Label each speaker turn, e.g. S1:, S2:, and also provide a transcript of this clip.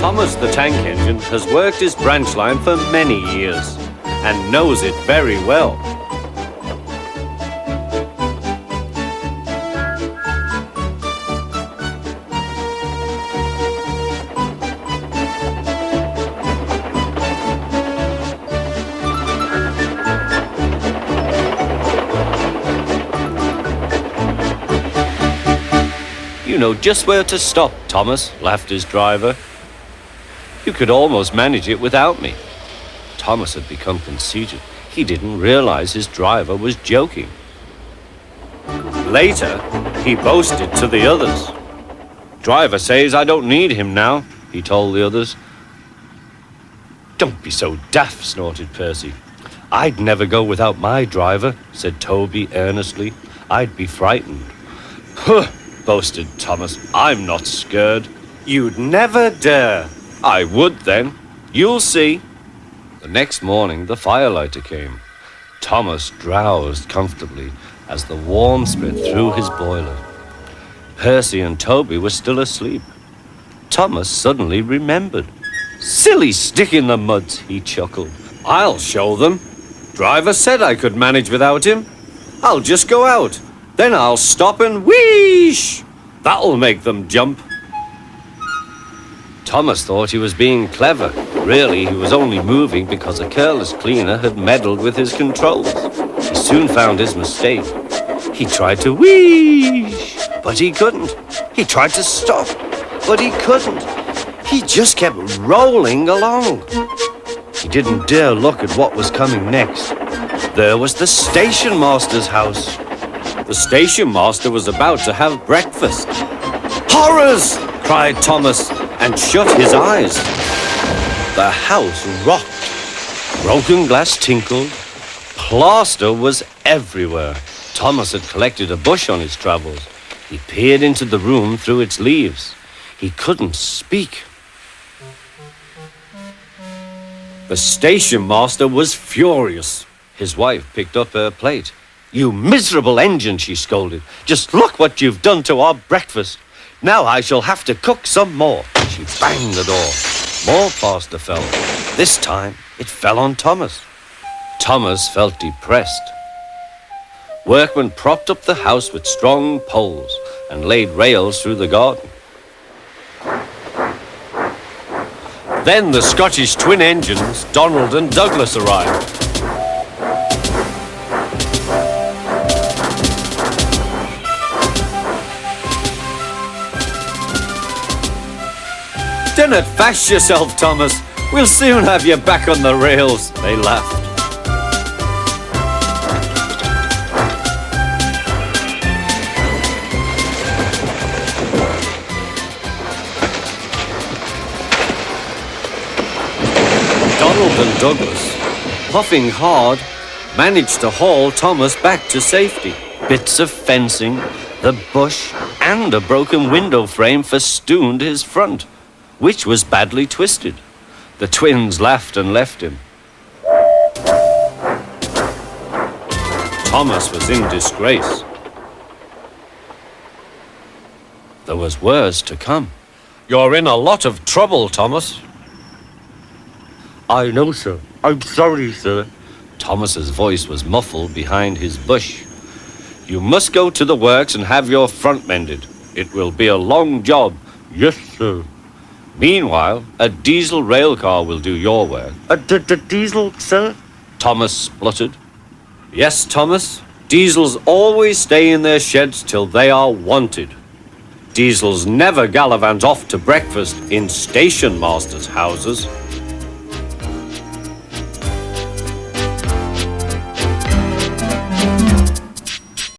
S1: Thomas the tank engine has worked his branch line for many years and knows it very well. You know just where to stop, Thomas, laughed his driver. You could almost manage it without me. Thomas had become conceited. He didn't realize his driver was joking. Later, he boasted to the others. Driver says I don't need him now, he told the others. Don't be so daft, snorted Percy. I'd never go without my driver, said Toby earnestly. I'd be frightened. Huh, boasted Thomas. I'm not scared. You'd never dare. I would then. You'll see. The next morning, the firelighter came. Thomas drowsed comfortably as the warmth spread through his boiler. Percy and Toby were still asleep. Thomas suddenly remembered. Silly stick in the mud, he chuckled. I'll show them. Driver said I could manage without him. I'll just go out. Then I'll stop and wheesh! That'll make them jump. Thomas thought he was being clever. Really, he was only moving because a careless cleaner had meddled with his controls. He soon found his mistake. He tried to wheesh, but he couldn't. He tried to stop, but he couldn't. He just kept rolling along. He didn't dare look at what was coming next. There was the station master's house. The station master was about to have breakfast. Horrors! Cried Thomas and shut his eyes. The house rocked. Broken glass tinkled. Plaster was everywhere. Thomas had collected a bush on his travels. He peered into the room through its leaves. He couldn't speak. The station master was furious. His wife picked up her plate. You miserable engine, she scolded. Just look what you've done to our breakfast. Now I shall have to cook some more. She banged the door. More plaster fell. This time, it fell on Thomas. Thomas felt depressed. Workmen propped up the house with strong poles and laid rails through the garden. Then the Scottish twin engines, Donald and Douglas, arrived. Don't fash yourself, Thomas. We'll soon have you back on the rails, they laughed. Donald and Douglas, puffing hard, managed to haul Thomas back to safety. Bits of fencing, the bush, and a broken window frame festooned his front, which was badly twisted. The twins laughed and left him. Thomas was in disgrace. There was worse to come. You're in a lot of trouble, Thomas. I know, sir. I'm sorry, sir. Thomas's voice was muffled behind his bush. You must go to the works and have your front mended. It will be a long job. Yes, sir. Meanwhile, a diesel rail car will do your work. The diesel, sir? Thomas spluttered. Yes, Thomas. Diesels always stay in their sheds till they are wanted. Diesels never gallivant off to breakfast in station masters' houses.